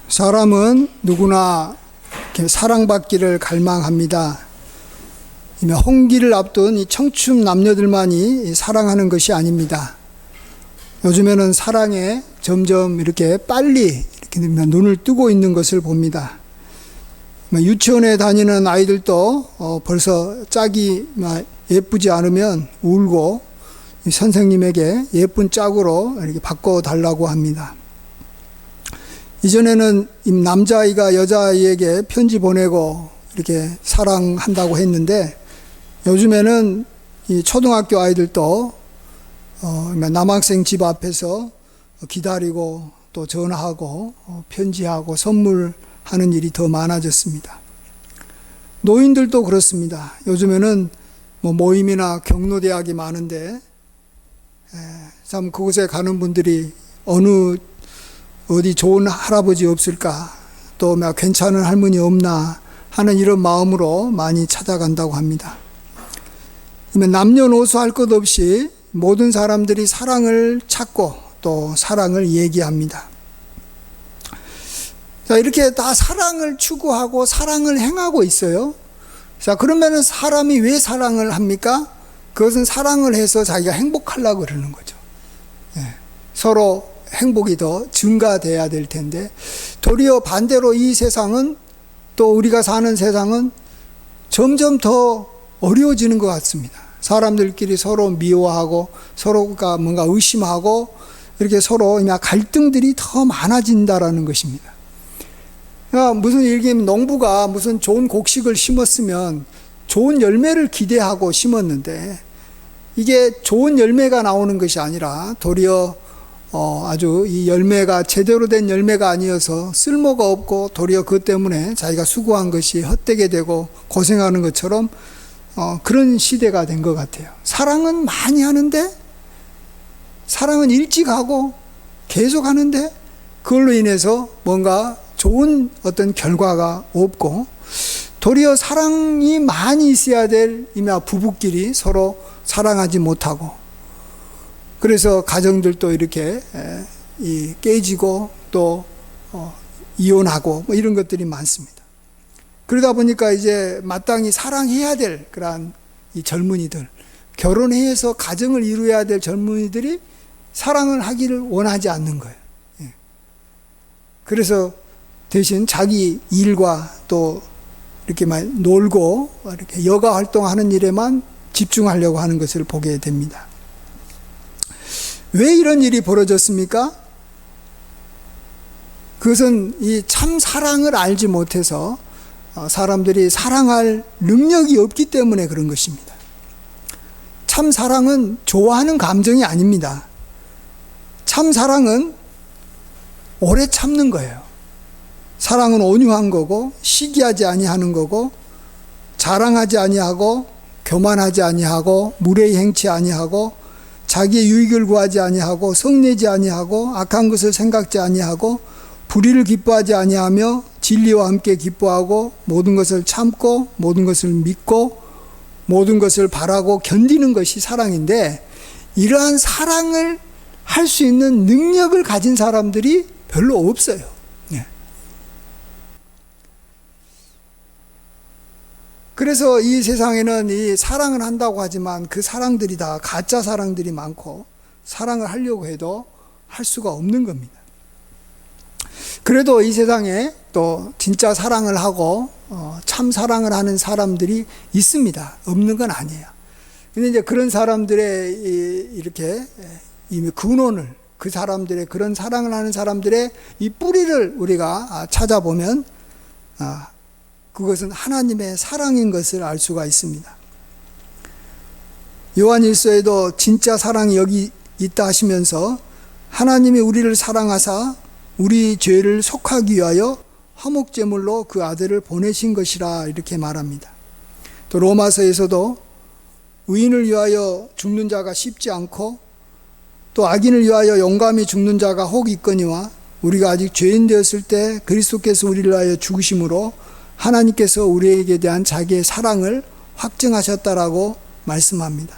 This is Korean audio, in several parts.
사람은 누구나 사랑받기를 갈망합니다. 홍기를 앞둔 이 청춘 남녀들만이 사랑하는 것이 아닙니다. 요즘에는 사랑에 점점 이렇게 빨리 이렇게 눈을 뜨고 있는 것을 봅니다. 유치원에 다니는 아이들도 벌써 짝이 예쁘지 않으면 울고 선생님에게 예쁜 짝으로 이렇게 바꿔달라고 합니다. 이전에는 남자아이가 여자아이에게 편지 보내고 이렇게 사랑한다고 했는데, 요즘에는 이 초등학교 아이들도 남학생 집 앞에서 기다리고 또 전화하고 편지하고 선물하는 일이 더 많아졌습니다. 노인들도 그렇습니다. 요즘에는 모임이나 경로대학이 많은데 참 그곳에 가는 분들이 어디 좋은 할아버지 없을까, 또 괜찮은 할머니 없나 하는 이런 마음으로 많이 찾아간다고 합니다. 남녀노소 할 것 없이 모든 사람들이 사랑을 찾고 또 사랑을 얘기합니다. 자, 이렇게 다 사랑을 추구하고 사랑을 행하고 있어요. 자, 그러면은 사람이 왜 사랑을 합니까? 그것은 사랑을 해서 자기가 행복하려고 그러는 거죠. 서로 행복이 더 증가돼야 될 텐데, 도리어 반대로 이 세상은, 또 우리가 사는 세상은 점점 더 어려워지는 것 같습니다. 사람들끼리 서로 미워하고 서로가 뭔가 의심하고 이렇게 서로 갈등들이 더 많아진다라는 것입니다. 그러니까 무슨 이렇게 농부가 무슨 좋은 곡식을 심었으면 좋은 열매를 기대하고 심었는데, 이게 좋은 열매가 나오는 것이 아니라 도리어 아주 이 열매가 제대로 된 열매가 아니어서 쓸모가 없고, 도리어 그것 때문에 자기가 수고한 것이 헛되게 되고 고생하는 것처럼 그런 시대가 된 것 같아요. 사랑은 많이 하는데, 사랑은 일찍 하고 계속 하는데, 그걸로 인해서 뭔가 좋은 어떤 결과가 없고, 도리어 사랑이 많이 있어야 될 부부끼리 서로 사랑하지 못하고, 그래서 가정들도 이렇게 깨지고 또 이혼하고 이런 것들이 많습니다. 그러다 보니까 이제 마땅히 사랑해야 될 그러한 이 젊은이들, 결혼해서 가정을 이루어야 될 젊은이들이 사랑을 하기를 원하지 않는 거예요. 그래서 대신 자기 일과 또 이렇게 놀고 이렇게 여가 활동하는 일에만 집중하려고 하는 것을 보게 됩니다. 왜 이런 일이 벌어졌습니까? 그것은 이 참 사랑을 알지 못해서 사람들이 사랑할 능력이 없기 때문에 그런 것입니다. 참 사랑은 좋아하는 감정이 아닙니다. 참 사랑은 오래 참는 거예요. 사랑은 온유한 거고, 시기하지 아니하는 거고, 자랑하지 아니하고, 교만하지 아니하고, 무례히 행치 아니하고, 자기의 유익을 구하지 아니하고, 성내지 아니하고, 악한 것을 생각지 아니하고, 불의를 기뻐하지 아니하며 진리와 함께 기뻐하고, 모든 것을 참고, 모든 것을 믿고, 모든 것을 바라고 견디는 것이 사랑인데, 이러한 사랑을 할 수 있는 능력을 가진 사람들이 별로 없어요. 그래서 이 세상에는 이 사랑을 한다고 하지만 그 사랑들이 다 가짜 사랑들이 많고, 사랑을 하려고 해도 할 수가 없는 겁니다. 그래도 이 세상에 또 진짜 사랑을 하고 참 사랑을 하는 사람들이 있습니다. 없는 건 아니에요. 근데 이제 그런 사람들의 이렇게 이미 근원을, 그 사람들의 그런 사랑을 하는 사람들의 이 뿌리를 우리가 찾아보면 그것은 하나님의 사랑인 것을 알 수가 있습니다. 요한일서에도 진짜 사랑이 여기 있다 하시면서 하나님이 우리를 사랑하사 우리 죄를 속하기 위하여 화목제물로 그 아들을 보내신 것이라 이렇게 말합니다. 또 로마서에서도 의인을 위하여 죽는 자가 쉽지 않고 또 악인을 위하여 용감히 죽는 자가 혹 있거니와 우리가 아직 죄인 되었을 때 그리스도께서 우리를 위하여 죽으심으로 하나님께서 우리에게 대한 자기의 사랑을 확증하셨다라고 말씀합니다.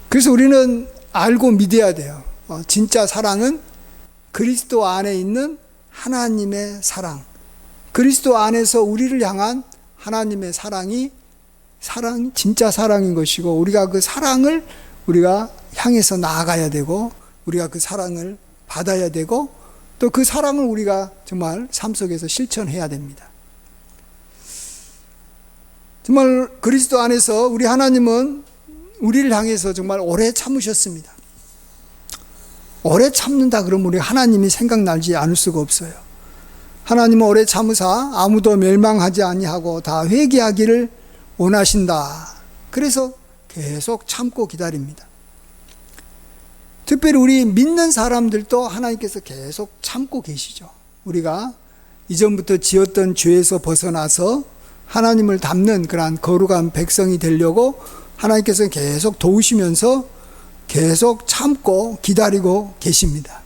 그래서 우리는 알고 믿어야 돼요. 진짜 사랑은 그리스도 안에 있는 하나님의 사랑, 그리스도 안에서 우리를 향한 하나님의 사랑이 진짜 사랑인 것이고, 우리가 그 사랑을 우리가 향해서 나아가야 되고, 우리가 그 사랑을 받아야 되고, 또 그 사랑을 우리가 정말 삶 속에서 실천해야 됩니다. 정말 그리스도 안에서 우리 하나님은 우리를 향해서 정말 오래 참으셨습니다. 오래 참는다 그러면 우리 하나님이 생각나지 않을 수가 없어요. 하나님은 오래 참으사 아무도 멸망하지 아니하고 다 회개하기를 원하신다. 그래서 계속 참고 기다립니다. 특별히 우리 믿는 사람들도 하나님께서 계속 참고 계시죠. 우리가 이전부터 지었던 죄에서 벗어나서 하나님을 닮는 그러한 거룩한 백성이 되려고 하나님께서 계속 도우시면서 계속 참고 기다리고 계십니다.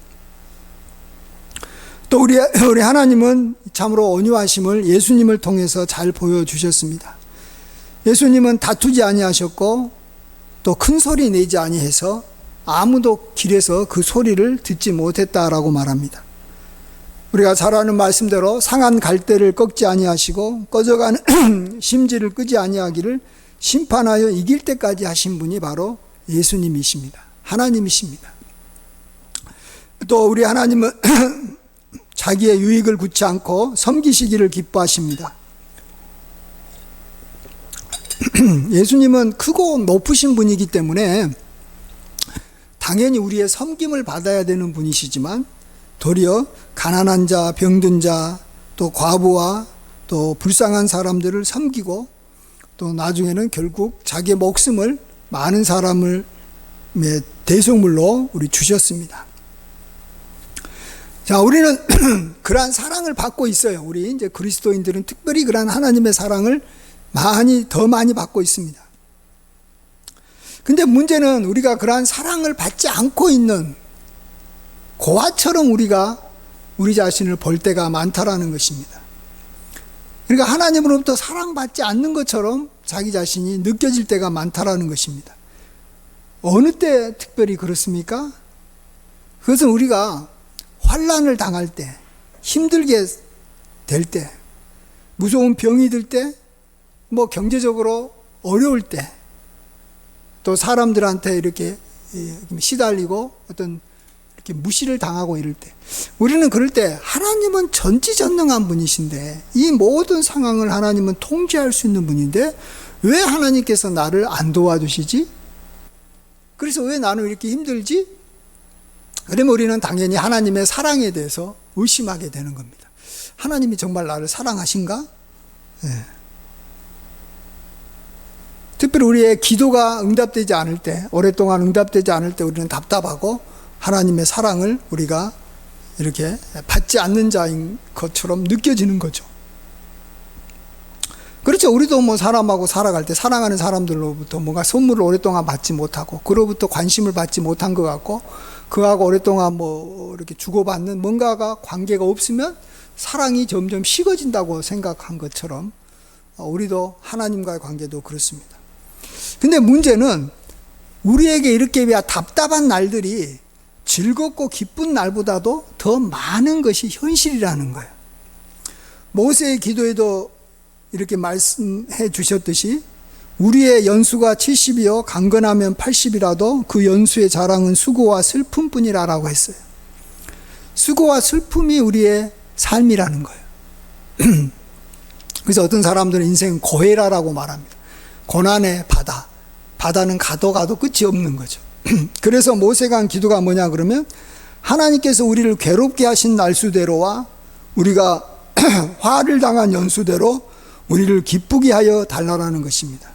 또 우리 하나님은 참으로 온유하심을 예수님을 통해서 잘 보여주셨습니다. 예수님은 다투지 아니하셨고 또 큰 소리 내지 아니해서 아무도 길에서 그 소리를 듣지 못했다라고 말합니다. 우리가 잘 아는 말씀대로 상한 갈대를 꺾지 아니하시고 꺼져가는 심지를 끄지 아니하기를 심판하여 이길 때까지 하신 분이 바로 예수님이십니다. 하나님이십니다. 또 우리 하나님은 자기의 유익을 굳지 않고 섬기시기를 기뻐하십니다. 예수님은 크고 높으신 분이기 때문에 당연히 우리의 섬김을 받아야 되는 분이시지만 도리어 가난한 자, 병든 자, 또 과부와 또 불쌍한 사람들을 섬기고 또 나중에는 결국 자기의 목숨을 많은 사람을 대속물로 우리 주셨습니다. 자, 우리는 그러한 사랑을 받고 있어요. 우리 이제 그리스도인들은 특별히 그러한 하나님의 사랑을 더 많이 받고 있습니다. 근데 문제는 우리가 그러한 사랑을 받지 않고 있는 고아처럼 우리가 우리 자신을 볼 때가 많다라는 것입니다. 그러니까 하나님으로부터 사랑받지 않는 것처럼 자기 자신이 느껴질 때가 많다라는 것입니다. 어느 때 특별히 그렇습니까? 그것은 우리가 환난을 당할 때, 힘들게 될 때, 무서운 병이 들 때, 경제적으로 어려울 때, 또 사람들한테 이렇게 시달리고 어떤 이렇게 무시를 당하고 이럴 때, 우리는 그럴 때 하나님은 전지전능한 분이신데, 이 모든 상황을 하나님은 통제할 수 있는 분인데 왜 하나님께서 나를 안 도와주시지? 그래서 왜 나는 이렇게 힘들지? 그러면 우리는 당연히 하나님의 사랑에 대해서 의심하게 되는 겁니다. 하나님이 정말 나를 사랑하신가? 네. 특별히 우리의 기도가 응답되지 않을 때, 오랫동안 응답되지 않을 때 우리는 답답하고 하나님의 사랑을 우리가 이렇게 받지 않는 자인 것처럼 느껴지는 거죠. 그렇죠. 우리도 사람하고 살아갈 때 사랑하는 사람들로부터 뭔가 선물을 오랫동안 받지 못하고, 그로부터 관심을 받지 못한 것 같고, 그하고 오랫동안 이렇게 주고받는 뭔가가 관계가 없으면 사랑이 점점 식어진다고 생각한 것처럼 우리도 하나님과의 관계도 그렇습니다. 근데 문제는 우리에게 이렇게 답답한 날들이 즐겁고 기쁜 날보다도 더 많은 것이 현실이라는 거예요. 모세의 기도에도 이렇게 말씀해 주셨듯이 우리의 연수가 70이요 강건하면 80이라도 그 연수의 자랑은 수고와 슬픔뿐이라라고 했어요. 수고와 슬픔이 우리의 삶이라는 거예요. 그래서 어떤 사람들은 인생은 고해라라고 말합니다. 고난의 바다. 바다는 가도 끝이 없는 거죠. 그래서 모세가 한 기도가 뭐냐 그러면 하나님께서 우리를 괴롭게 하신 날수대로와 우리가 화를 당한 연수대로 우리를 기쁘게 하여 달라라는 것입니다.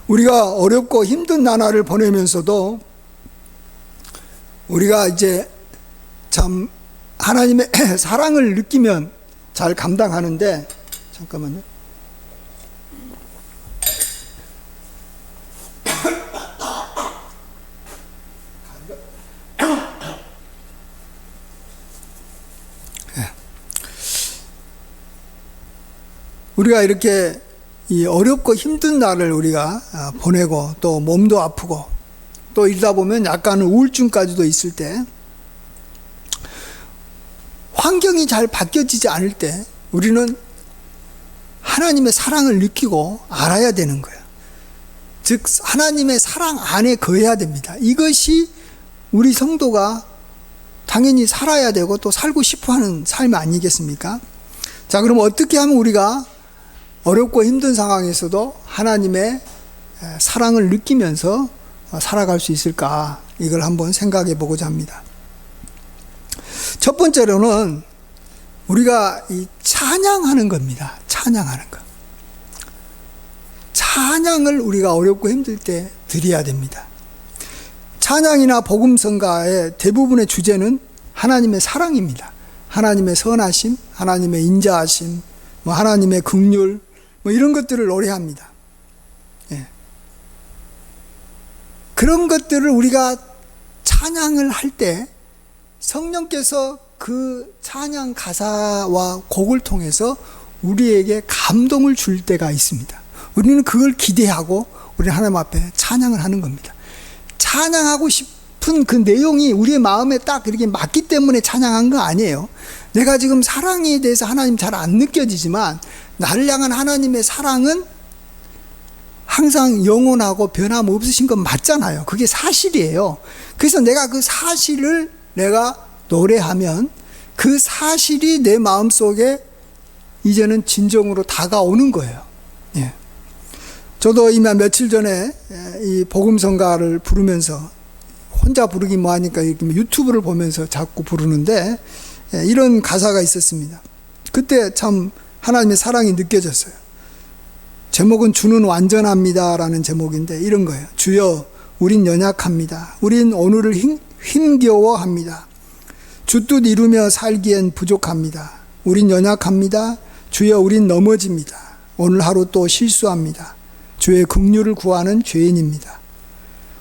우리가 어렵고 힘든 나날을 보내면서도 우리가 이제 참 하나님의 사랑을 느끼면 잘 감당하는데, 잠깐만요. 우리가 이렇게 이 어렵고 힘든 날을 우리가 보내고 또 몸도 아프고 또 이러다 보면 약간 우울증까지도 있을 때 환경이 잘 바뀌어지지 않을 때 우리는 하나님의 사랑을 느끼고 알아야 되는 거예요. 즉 하나님의 사랑 안에 거해야 됩니다. 이것이 우리 성도가 당연히 살아야 되고 또 살고 싶어하는 삶 아니겠습니까? 자, 그럼 어떻게 하면 우리가 어렵고 힘든 상황에서도 하나님의 사랑을 느끼면서 살아갈 수 있을까? 이걸 한번 생각해 보고자 합니다. 첫 번째로는 우리가 이 찬양하는 겁니다. 찬양하는 것. 찬양을 우리가 어렵고 힘들 때 드려야 됩니다. 찬양이나 복음성가의 대부분의 주제는 하나님의 사랑입니다. 하나님의 선하심, 하나님의 인자하심, 하나님의 긍휼, 이런 것들을 노래합니다. 예. 그런 것들을 우리가 찬양을 할 때 성령께서 그 찬양 가사와 곡을 통해서 우리에게 감동을 줄 때가 있습니다. 우리는 그걸 기대하고 우리 하나님 앞에 찬양을 하는 겁니다. 찬양하고 싶은 그 내용이 우리의 마음에 딱 이렇게 맞기 때문에 찬양한 거 아니에요. 내가 지금 사랑에 대해서 하나님 잘 안 느껴지지만 나를 향한 하나님의 사랑은 항상 영원하고 변함없으신 건 맞잖아요. 그게 사실이에요. 그래서 내가 그 사실을 내가 노래하면 그 사실이 내 마음속에 이제는 진정으로 다가오는 거예요. 예. 저도 이미 며칠 전에 이 복음성가를 부르면서 혼자 부르기 뭐하니까 유튜브를 보면서 자꾸 부르는데 이런 가사가 있었습니다. 그때 참 하나님의 사랑이 느껴졌어요. 제목은 주는 완전합니다 라는 제목인데 이런 거예요. 주여 우린 연약합니다. 우린 오늘을 힘겨워합니다. 주 뜻 이루며 살기엔 부족합니다. 우린 연약합니다. 주여 우린 넘어집니다. 오늘 하루 또 실수합니다. 주의 긍휼을 구하는 죄인입니다.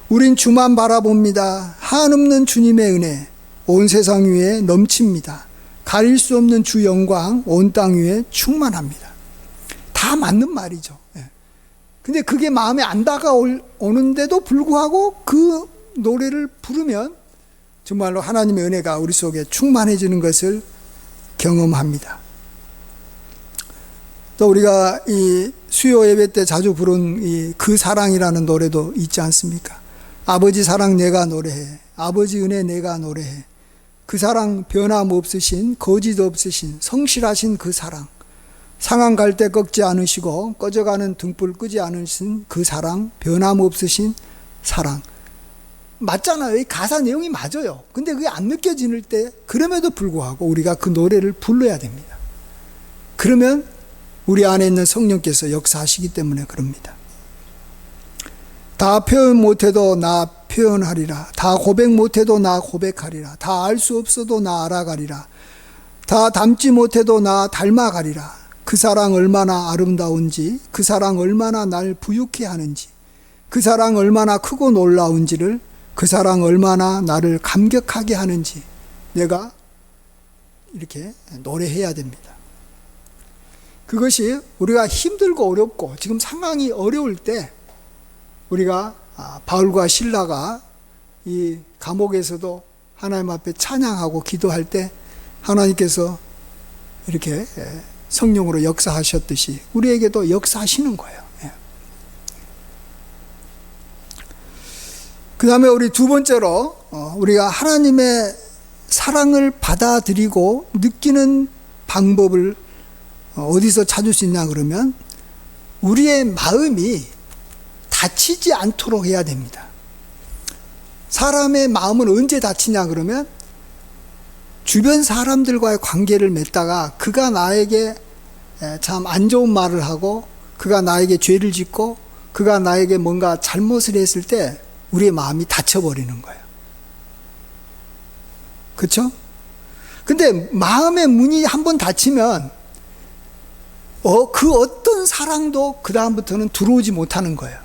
우린 주만 바라봅니다. 한없는 주님의 은혜 온 세상 위에 넘칩니다. 가릴 수 없는 주 영광 온 땅 위에 충만합니다. 다 맞는 말이죠. 근데 그게 마음에 안 다가오는데도 불구하고 그 노래를 부르면 정말로 하나님의 은혜가 우리 속에 충만해지는 것을 경험합니다. 또 우리가 이 수요 예배 때 자주 부른 이 그 사랑이라는 노래도 있지 않습니까? 아버지 사랑 내가 노래해. 아버지 은혜 내가 노래해. 그 사랑 변함없으신 거짓 없으신 성실하신 그 사랑. 상한 갈 때 꺾지 않으시고 꺼져가는 등불 끄지 않으신 그 사랑, 변함없으신 사랑. 맞잖아요. 이 가사 내용이 맞아요. 근데 그게 안 느껴지는 때 그럼에도 불구하고 우리가 그 노래를 불러야 됩니다. 그러면 우리 안에 있는 성령께서 역사하시기 때문에 그럽니다. 다 표현 못해도 나 표현하리라. 다 고백 못해도 나 고백하리라. 다 알 수 없어도 나 알아가리라. 다 닮지 못해도 나 닮아가리라. 그 사랑 얼마나 아름다운지, 그 사랑 얼마나 날 부유케 하는지, 그 사랑 얼마나 크고 놀라운지를, 그 사랑 얼마나 나를 감격하게 하는지 내가 이렇게 노래해야 됩니다. 그것이 우리가 힘들고 어렵고 지금 상황이 어려울 때 우리가 바울과 실라가 이 감옥에서도 하나님 앞에 찬양하고 기도할 때 하나님께서 이렇게 성령으로 역사하셨듯이 우리에게도 역사하시는 거예요. 그 다음에 우리 두 번째로 우리가 하나님의 사랑을 받아들이고 느끼는 방법을 어디서 찾을 수 있냐 그러면 우리의 마음이 다치지 않도록 해야 됩니다. 사람의 마음은 언제 다치냐 그러면 주변 사람들과의 관계를 맺다가 그가 나에게 참 안 좋은 말을 하고 그가 나에게 죄를 짓고 그가 나에게 뭔가 잘못을 했을 때 우리의 마음이 다쳐버리는 거예요. 그렇죠? 근데 마음의 문이 한번 닫히면 그 어떤 사랑도 그 다음부터는 들어오지 못하는 거예요.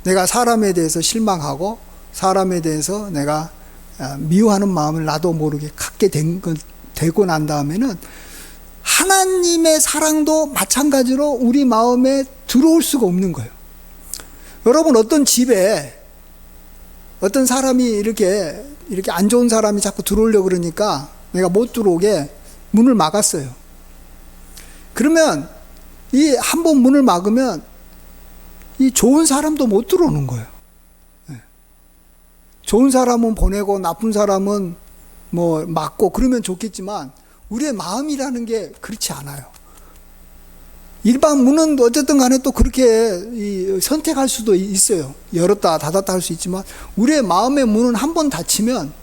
내가 사람에 대해서 실망하고 사람에 대해서 내가 미워하는 마음을 나도 모르게 갖게 되고 난 다음에는 하나님의 사랑도 마찬가지로 우리 마음에 들어올 수가 없는 거예요. 여러분 어떤 집에 어떤 사람이 이렇게 안 좋은 사람이 자꾸 들어오려고 그러니까 내가 못 들어오게 문을 막았어요. 그러면 이 한 번 문을 막으면 이 좋은 사람도 못 들어오는 거예요. 좋은 사람은 보내고 나쁜 사람은 뭐 막고 그러면 좋겠지만 우리의 마음이라는 게 그렇지 않아요. 일반 문은 어쨌든 간에 또 그렇게 선택할 수도 있어요. 열었다 닫았다 할 수 있지만 우리의 마음의 문은 한 번 닫히면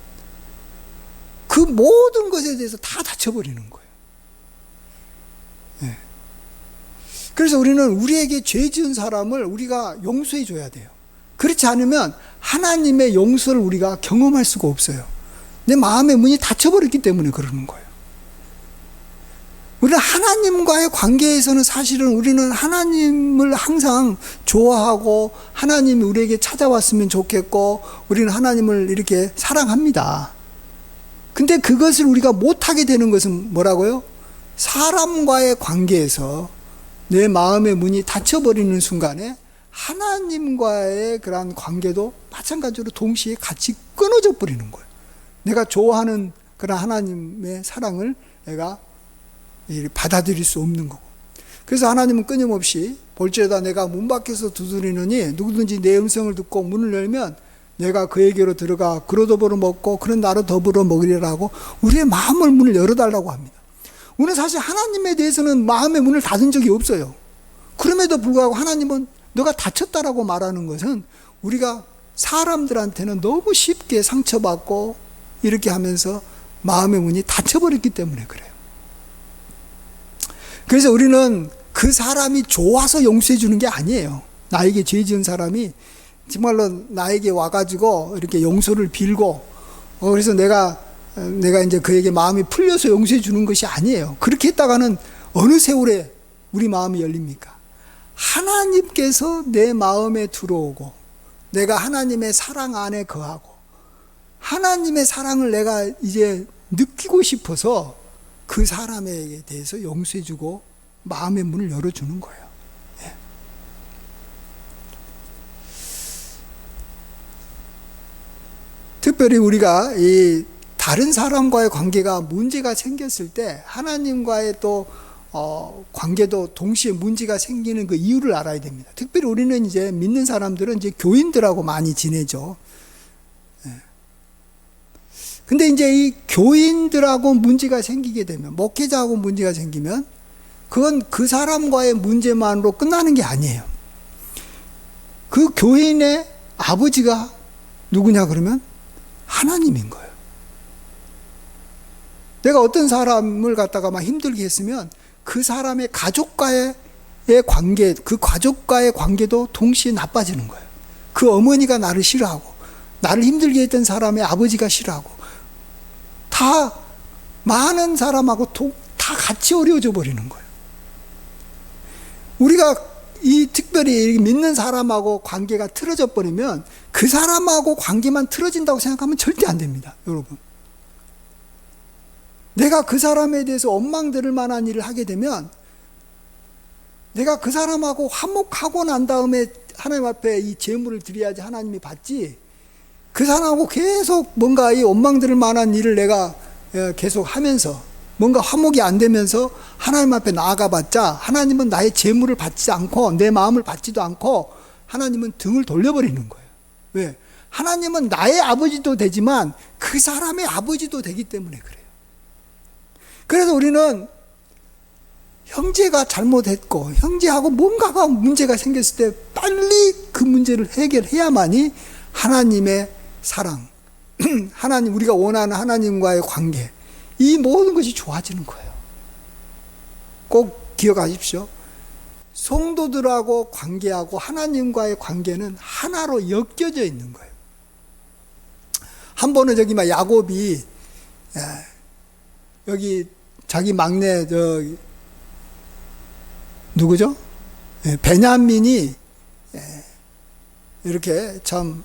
그 모든 것에 대해서 다 닫혀버리는 거예요. 네. 그래서 우리는 우리에게 죄 지은 사람을 우리가 용서해 줘야 돼요. 그렇지 않으면 하나님의 용서를 우리가 경험할 수가 없어요. 내 마음의 문이 닫혀버렸기 때문에 그러는 거예요. 우리는 하나님과의 관계에서는 사실은 우리는 하나님을 항상 좋아하고 하나님이 우리에게 찾아왔으면 좋겠고 우리는 하나님을 이렇게 사랑합니다. 근데 그것을 우리가 못하게 되는 것은 뭐라고요? 사람과의 관계에서 내 마음의 문이 닫혀버리는 순간에 하나님과의 그러한 관계도 마찬가지로 동시에 같이 끊어져 버리는 거예요. 내가 좋아하는 그런 하나님의 사랑을 내가 받아들일 수 없는 거고. 그래서 하나님은 끊임없이 볼지어다 내가 문 밖에서 두드리느니 누구든지 내 음성을 듣고 문을 열면 내가 그에게로 들어가 그로 더불어 먹고 그런 나로 더불어 먹으리라고 우리의 마음을 문을 열어달라고 합니다. 우리는 사실 하나님에 대해서는 마음의 문을 닫은 적이 없어요. 그럼에도 불구하고 하나님은 너가 다쳤다라고 말하는 것은 우리가 사람들한테는 너무 쉽게 상처받고 이렇게 하면서 마음의 문이 닫혀버렸기 때문에 그래요. 그래서 우리는 그 사람이 좋아서 용서해 주는 게 아니에요. 나에게 죄 지은 사람이 정말로 나에게 와가지고 이렇게 용서를 빌고 그래서 내가 이제 그에게 마음이 풀려서 용서해 주는 것이 아니에요. 그렇게 했다가는 어느 세월에 우리 마음이 열립니까? 하나님께서 내 마음에 들어오고 내가 하나님의 사랑 안에 거하고 하나님의 사랑을 내가 이제 느끼고 싶어서 그 사람에게 대해서 용서해주고 마음의 문을 열어주는 거예요. 예. 특별히 우리가 이 다른 사람과의 관계가 문제가 생겼을 때 하나님과의 또 관계도 동시에 문제가 생기는 그 이유를 알아야 됩니다. 특별히 우리는 이제 믿는 사람들은 이제 교인들하고 많이 지내죠. 근데 이제 이 교인들하고 문제가 생기게 되면, 목회자하고 문제가 생기면, 그건 그 사람과의 문제만으로 끝나는 게 아니에요. 그 교인의 아버지가 누구냐 그러면 하나님인 거예요. 내가 어떤 사람을 갖다가 막 힘들게 했으면 그 사람의 가족과의 관계, 그 가족과의 관계도 동시에 나빠지는 거예요. 그 어머니가 나를 싫어하고, 나를 힘들게 했던 사람의 아버지가 싫어하고, 다 많은 사람하고 다 같이 어려워져 버리는 거예요. 우리가 이 특별히 믿는 사람하고 관계가 틀어져 버리면 그 사람하고 관계만 틀어진다고 생각하면 절대 안 됩니다, 여러분. 내가 그 사람에 대해서 원망들을 만한 일을 하게 되면 내가 그 사람하고 화목하고 난 다음에 하나님 앞에 이 제물을 드려야지 하나님이 받지, 그 사람하고 계속 뭔가 이 원망들을 만한 일을 내가 계속 하면서 뭔가 화목이 안 되면서 하나님 앞에 나아가봤자 하나님은 나의 제물을 받지 않고 내 마음을 받지도 않고 하나님은 등을 돌려버리는 거예요. 왜? 하나님은 나의 아버지도 되지만 그 사람의 아버지도 되기 때문에 그래요. 그래서 우리는 형제가 잘못했고 형제하고 뭔가가 문제가 생겼을 때 빨리 그 문제를 해결해야만이 하나님의 사랑, 하나님, 우리가 원하는 하나님과의 관계, 이 모든 것이 좋아지는 거예요. 꼭 기억하십시오. 성도들하고 관계하고 하나님과의 관계는 하나로 엮여져 있는 거예요. 한 번은 저기 막 야곱이 여기 자기 막내 누구죠? 베냐민이 이렇게 참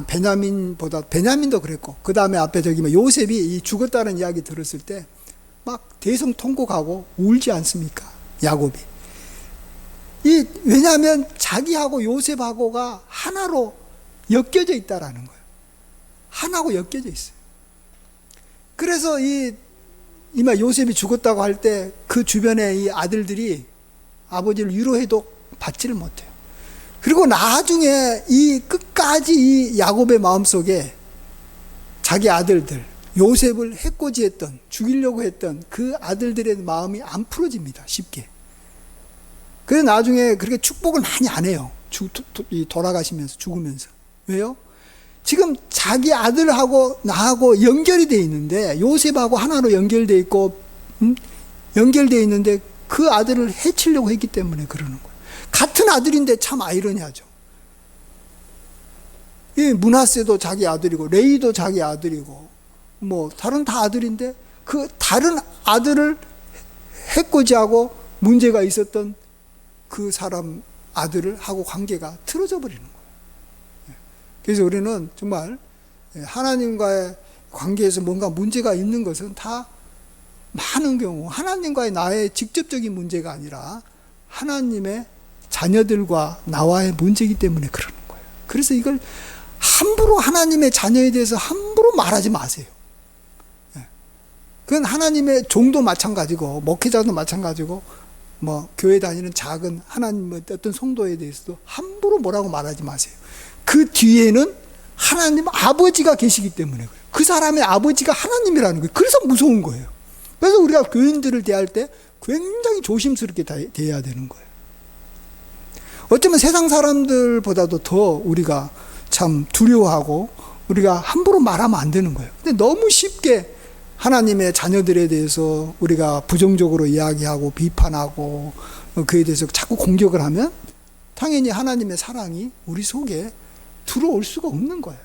베냐민도 그랬고, 그 다음에 앞에 저기 요셉이 죽었다는 이야기 들었을 때 막 대성통곡하고 울지 않습니까? 야곱이. 왜냐하면 자기하고 요셉하고가 하나로 엮여져 있다라는 거예요. 하나고 엮여져 있어요. 그래서 이마 요셉이 죽었다고 할 때 그 주변에 이 아들들이 아버지를 위로해도 받지를 못해요. 그리고 나중에 이 끝까지 이 야곱의 마음속에 자기 아들들, 요셉을 해코지했던, 죽이려고 했던 그 아들들의 마음이 안 풀어집니다. 쉽게. 그래서 나중에 그렇게 축복을 많이 안 해요. 돌아가시면서, 죽으면서. 왜요? 지금 자기 아들하고 나하고 연결이 돼 있는데, 요셉하고 하나로 연결돼 있고, 연결돼 있는데 그 아들을 해치려고 했기 때문에 그러는 거예요. 같은 아들인데 참 아이러니하죠. 이 므낫세도 자기 아들이고, 레이도 자기 아들이고, 뭐 다른 다 아들인데 그 다른 아들을 해코지하고 문제가 있었던 그 사람 아들을 하고 관계가 틀어져 버리는 거예요. 그래서 우리는 정말 하나님과의 관계에서 뭔가 문제가 있는 것은 다 많은 경우 하나님과의 나의 직접적인 문제가 아니라 하나님의 자녀들과 나와의 문제이기 때문에 그러는 거예요. 그래서 이걸 함부로 하나님의 자녀에 대해서 함부로 말하지 마세요. 그건 하나님의 종도 마찬가지고 목회자도 마찬가지고 뭐 교회 다니는 작은 하나님의 어떤 성도에 대해서도 함부로 뭐라고 말하지 마세요. 그 뒤에는 하나님 아버지가 계시기 때문에 그래요. 그 사람의 아버지가 하나님이라는 거예요. 그래서 무서운 거예요. 그래서 우리가 교인들을 대할 때 굉장히 조심스럽게 대해야 되는 거예요. 어쩌면 세상 사람들보다도 더 우리가 참 두려워하고 우리가 함부로 말하면 안 되는 거예요. 근데 너무 쉽게 하나님의 자녀들에 대해서 우리가 부정적으로 이야기하고 비판하고 그에 대해서 자꾸 공격을 하면 당연히 하나님의 사랑이 우리 속에 들어올 수가 없는 거예요.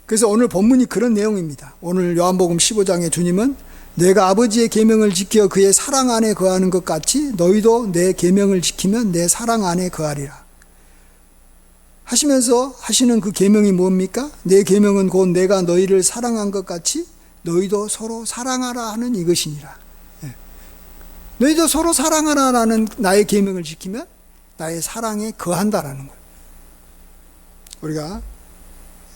그래서 오늘 본문이 그런 내용입니다. 오늘 요한복음 15장에 주님은 내가 아버지의 계명을 지켜 그의 사랑 안에 거하는 것 같이 너희도 내 계명을 지키면 내 사랑 안에 거하리라 하시면서 하시는 그 계명이 뭡니까? 내 계명은 곧 내가 너희를 사랑한 것 같이 너희도 서로 사랑하라 하는 이것이니라. 너희도 서로 사랑하라라는 나의 계명을 지키면 나의 사랑에 거한다라는 거예요. 우리가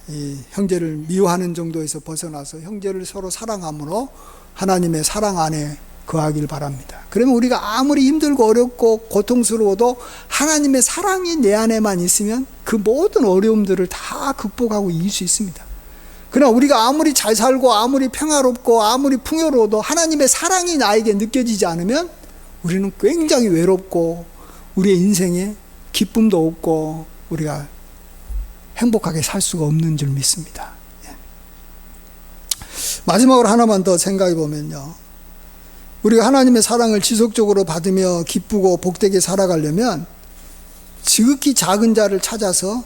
이 형제를 미워하는 정도에서 벗어나서 형제를 서로 사랑함으로 하나님의 사랑 안에 거하길 바랍니다. 그러면 우리가 아무리 힘들고 어렵고 고통스러워도 하나님의 사랑이 내 안에만 있으면 그 모든 어려움들을 다 극복하고 이길 수 있습니다. 그러나 우리가 아무리 잘 살고 아무리 평화롭고 아무리 풍요로워도 하나님의 사랑이 나에게 느껴지지 않으면 우리는 굉장히 외롭고 우리의 인생에 기쁨도 없고 우리가 행복하게 살 수가 없는 줄 믿습니다. 마지막으로 하나만 더 생각해 보면요. 우리가 하나님의 사랑을 지속적으로 받으며 기쁘고 복되게 살아가려면 지극히 작은 자를 찾아서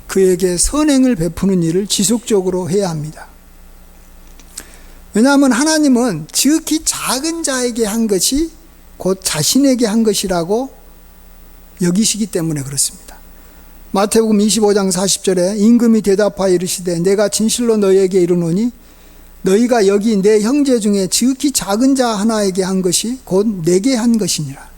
그에게 선행을 베푸는 일을 지속적으로 해야 합니다. 왜냐하면 하나님은 지극히 작은 자에게 한 것이 곧 자신에게 한 것이라고 여기시기 때문에 그렇습니다. 마태복음 25장 40절에 임금이 대답하여 이르시되 내가 진실로 너희에게 이르노니 너희가 여기 내 형제 중에 지극히 작은 자 하나에게 한 것이 곧 내게 한 것이니라.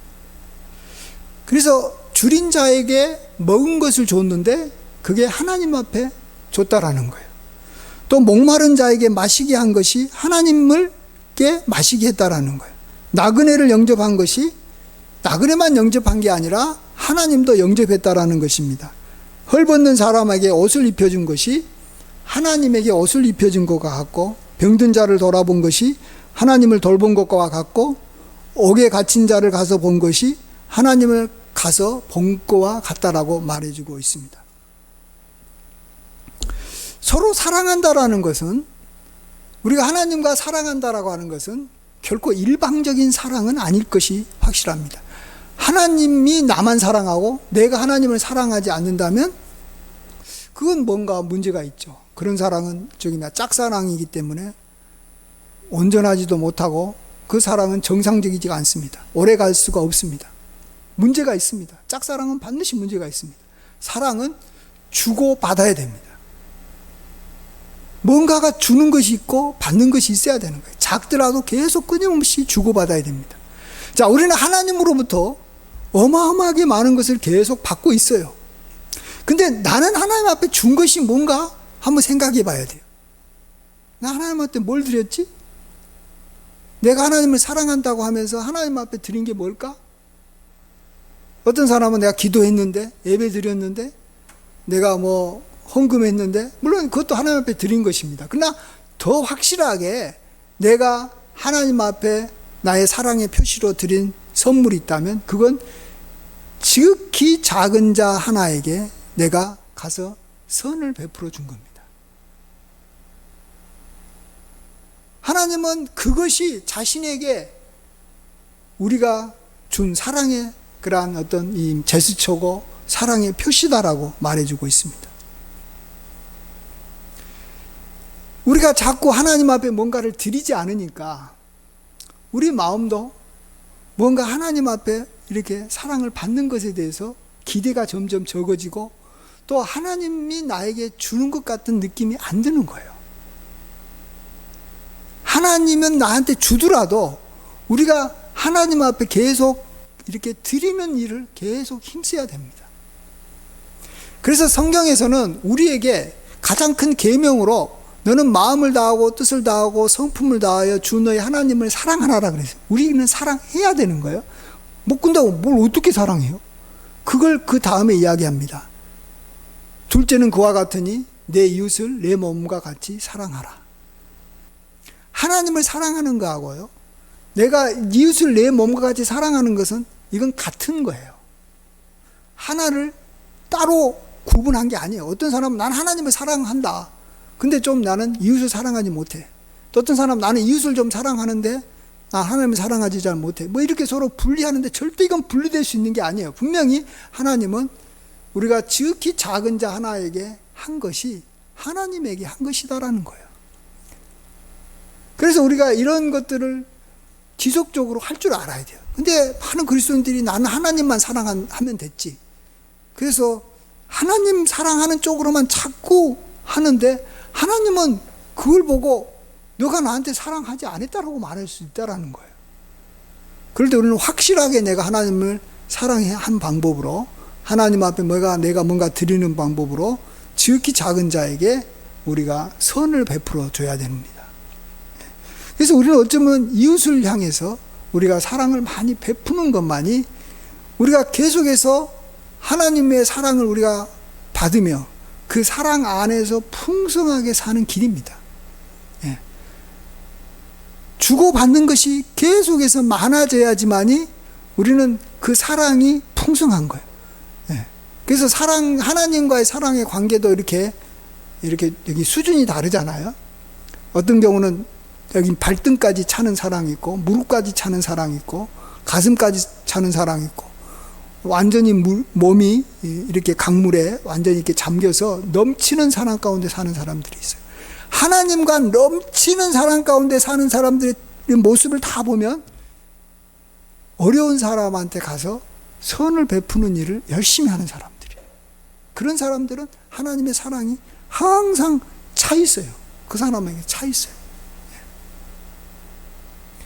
그래서 줄인 자에게 먹은 것을 줬는데 그게 하나님 앞에 줬다라는 거예요. 또 목마른 자에게 마시게 한 것이 하나님을게 마시게 했다라는 거예요. 나그네를 영접한 것이 나그네만 영접한 게 아니라 하나님도 영접했다라는 것입니다. 헐벗는 사람에게 옷을 입혀준 것이 하나님에게 옷을 입혀준 것과 같고 병든 자를 돌아본 것이 하나님을 돌본 것과 같고 옥에 갇힌 자를 가서 본 것이 하나님을 가서 본 것과 같다라고 말해주고 있습니다. 서로 사랑한다라는 것은 우리가 하나님과 사랑한다라고 하는 것은 결코 일방적인 사랑은 아닐 것이 확실합니다. 하나님이 나만 사랑하고 내가 하나님을 사랑하지 않는다면 그건 뭔가 문제가 있죠. 그런 사랑은 짝사랑이기 때문에 온전하지도 못하고 그 사랑은 정상적이지가 않습니다. 오래 갈 수가 없습니다. 문제가 있습니다. 짝사랑은 반드시 문제가 있습니다. 사랑은 주고 받아야 됩니다. 뭔가가 주는 것이 있고 받는 것이 있어야 되는 거예요. 작더라도 계속 끊임없이 주고받아야 됩니다. 자, 우리는 하나님으로부터 어마어마하게 많은 것을 계속 받고 있어요. 근데 나는 하나님 앞에 준 것이 뭔가 한번 생각해 봐야 돼요. 나 하나님한테 뭘 드렸지? 내가 하나님을 사랑한다고 하면서 하나님 앞에 드린 게 뭘까? 어떤 사람은 내가 기도했는데, 예배 드렸는데, 내가 뭐 헌금했는데, 물론 그것도 하나님 앞에 드린 것입니다. 그러나 더 확실하게 내가 하나님 앞에 나의 사랑의 표시로 드린 선물이 있다면 그건 지극히 작은 자 하나에게 내가 가서 선을 베풀어 준 겁니다. 하나님은 그것이 자신에게 우리가 준 사랑의 그러한 어떤 이 제스처고 사랑의 표시다라고 말해주고 있습니다. 우리가 자꾸 하나님 앞에 뭔가를 드리지 않으니까 우리 마음도 뭔가 하나님 앞에 이렇게 사랑을 받는 것에 대해서 기대가 점점 적어지고 또 하나님이 나에게 주는 것 같은 느낌이 안 드는 거예요. 하나님은 나한테 주더라도 우리가 하나님 앞에 계속 이렇게 드리는 일을 계속 힘써야 됩니다. 그래서 성경에서는 우리에게 가장 큰 계명으로 너는 마음을 다하고 뜻을 다하고 성품을 다하여 주 너의 하나님을 사랑하라 그랬어요. 우리는 사랑해야 되는 거예요. 못 군다고 뭘 어떻게 사랑해요? 그걸 그 다음에 이야기합니다. 둘째는 그와 같으니 내 이웃을 내 몸과 같이 사랑하라. 하나님을 사랑하는 거하고요, 내가 이웃을 내 몸과 같이 사랑하는 것은 이건 같은 거예요. 하나를 따로 구분한 게 아니에요. 어떤 사람은 난 하나님을 사랑한다. 근데 좀 나는 이웃을 사랑하지 못해. 또 어떤 사람은 나는 이웃을 좀 사랑하는데 나 하나님을 사랑하지 잘 못해. 뭐 이렇게 서로 분리하는데 절대 이건 분리될 수 있는 게 아니에요. 분명히 하나님은 우리가 지극히 작은 자 하나에게 한 것이 하나님에게 한 것이다라는 거예요. 그래서 우리가 이런 것들을 지속적으로 할 줄 알아야 돼요. 근데 많은 그리스도인들이 나는 하나님만 사랑하면 됐지. 그래서 하나님 사랑하는 쪽으로만 자꾸 하는데 하나님은 그걸 보고 너가 나한테 사랑하지 않았다라고 말할 수 있다라는 거예요. 그럴 때 우리는 확실하게 내가 하나님을 사랑해야 한 방법으로, 하나님 앞에 내가 뭔가 드리는 방법으로 지극히 작은 자에게 우리가 선을 베풀어 줘야 됩니다. 그래서 우리는 어쩌면 이웃을 향해서 우리가 사랑을 많이 베푸는 것만이 우리가 계속해서 하나님의 사랑을 우리가 받으며 그 사랑 안에서 풍성하게 사는 길입니다. 예. 주고받는 것이 계속해서 많아져야지만이 우리는 그 사랑이 풍성한 거예요. 예. 그래서 하나님과의 사랑의 관계도 이렇게 여기 수준이 다르잖아요. 어떤 경우는 여기 발등까지 차는 사랑이 있고, 무릎까지 차는 사랑이 있고, 가슴까지 차는 사랑이 있고, 완전히 몸이 이렇게 강물에 완전히 이렇게 잠겨서 넘치는 사랑 가운데 사는 사람들이 있어요. 하나님과 넘치는 사랑 가운데 사는 사람들의 모습을 다 보면 어려운 사람한테 가서 선을 베푸는 일을 열심히 하는 사람들이에요. 그런 사람들은 하나님의 사랑이 항상 차 있어요. 그 사람에게 차 있어요.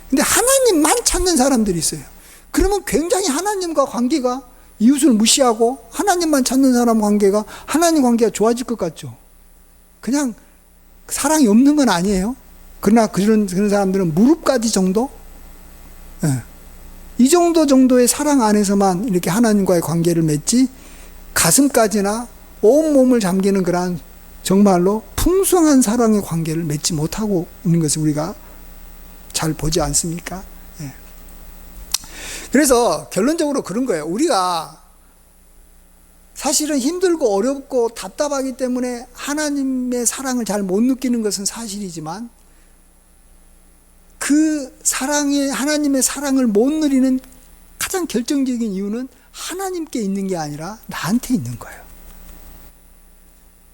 근데 하나님만 찾는 사람들이 있어요. 그러면 굉장히 하나님과 관계가, 이웃을 무시하고 하나님만 찾는 사람 관계가, 하나님 관계가 좋아질 것 같죠. 그냥 사랑이 없는 건 아니에요. 그러나 그런 사람들은 무릎까지 정도? 네. 이 정도의 사랑 안에서만 이렇게 하나님과의 관계를 맺지, 가슴까지나 온몸을 잠기는 그런 정말로 풍성한 사랑의 관계를 맺지 못하고 있는 것을 우리가 잘 보지 않습니까? 예. 그래서 결론적으로 그런 거예요. 우리가 사실은 힘들고 어렵고 답답하기 때문에 하나님의 사랑을 잘 못 느끼는 것은 사실이지만, 그 하나님의 사랑을 못 누리는 가장 결정적인 이유는 하나님께 있는 게 아니라 나한테 있는 거예요.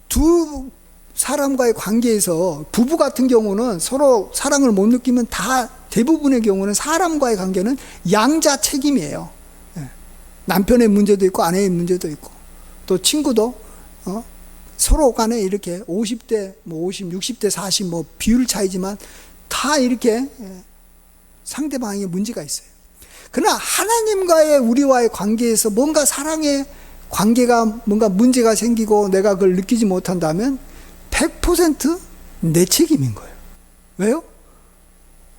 두 사람과의 관계에서 부부 같은 경우는 서로 사랑을 못 느끼면 대부분의 경우는 사람과의 관계는 양자 책임이에요. 남편의 문제도 있고 아내의 문제도 있고, 또 친구도 서로 간에 이렇게 50대, 50, 60대, 40 비율 차이지만 다 이렇게 상대방에게 문제가 있어요. 그러나 하나님과의 우리와의 관계에서 뭔가 사랑의 관계가 뭔가 문제가 생기고 내가 그걸 느끼지 못한다면 100% 내 책임인 거예요. 왜요?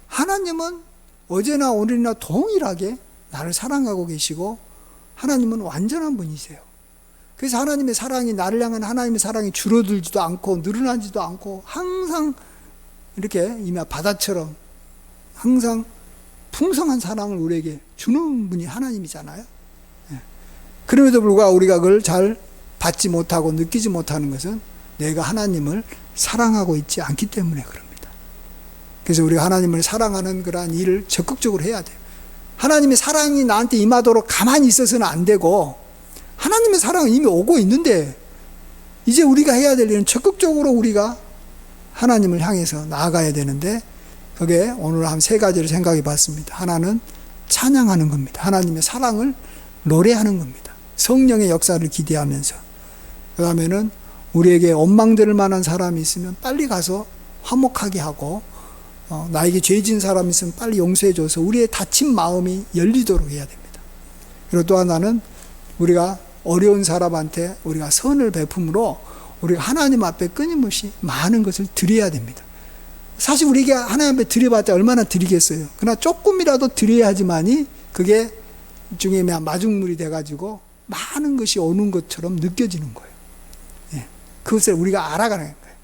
하나님은 어제나 오늘이나 동일하게 나를 사랑하고 계시고 하나님은 완전한 분이세요. 그래서 하나님의 사랑이, 나를 향한 하나님의 사랑이 줄어들지도 않고 늘어나지도 않고 항상 이렇게 이미 바다처럼 항상 풍성한 사랑을 우리에게 주는 분이 하나님이잖아요. 그럼에도 불구하고 우리가 그걸 잘 받지 못하고 느끼지 못하는 것은 내가 하나님을 사랑하고 있지 않기 때문에 그럽니다. 그래서 우리가 하나님을 사랑하는 그러한 일을 적극적으로 해야 돼요. 하나님의 사랑이 나한테 임하도록 가만히 있어서는 안 되고, 하나님의 사랑은 이미 오고 있는데 이제 우리가 해야 될 일은 적극적으로 우리가 하나님을 향해서 나아가야 되는데, 그게 오늘 한 세 가지를 생각해 봤습니다. 하나는 찬양하는 겁니다. 하나님의 사랑을 노래하는 겁니다. 성령의 역사를 기대하면서. 그 다음에는 우리에게 원망될 만한 사람이 있으면 빨리 가서 화목하게 하고, 나에게 죄진 사람이 있으면 빨리 용서해줘서 우리의 다친 마음이 열리도록 해야 됩니다. 그리고 또 하나는 우리가 어려운 사람한테 우리가 선을 베품으로 우리가 하나님 앞에 끊임없이 많은 것을 드려야 됩니다. 사실 우리에게 하나님 앞에 드려봤자 얼마나 드리겠어요. 그러나 조금이라도 드려야 하지만이 그게 중에 마중물이 돼가지고 많은 것이 오는 것처럼 느껴지는 거예요. 그것을 우리가 알아가는 거예요.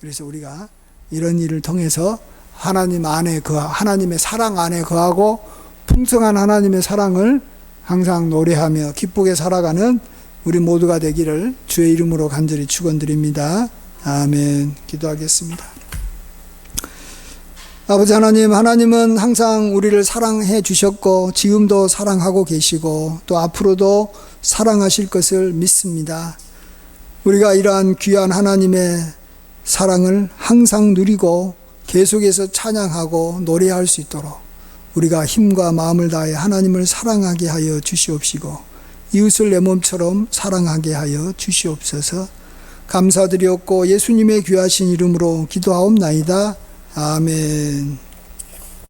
그래서 우리가 이런 일을 통해서 하나님 안에 하나님의 사랑 안에 거하고 풍성한 하나님의 사랑을 항상 노래하며 기쁘게 살아가는 우리 모두가 되기를 주의 이름으로 간절히 축원드립니다. 아멘. 기도하겠습니다. 아버지 하나님, 하나님은 항상 우리를 사랑해 주셨고 지금도 사랑하고 계시고 또 앞으로도 사랑하실 것을 믿습니다. 우리가 이러한 귀한 하나님의 사랑을 항상 누리고 계속해서 찬양하고 노래할 수 있도록 우리가 힘과 마음을 다해 하나님을 사랑하게 하여 주시옵시고 이웃을 내 몸처럼 사랑하게 하여 주시옵소서. 감사드렸고 예수님의 귀하신 이름으로 기도하옵나이다. 아멘.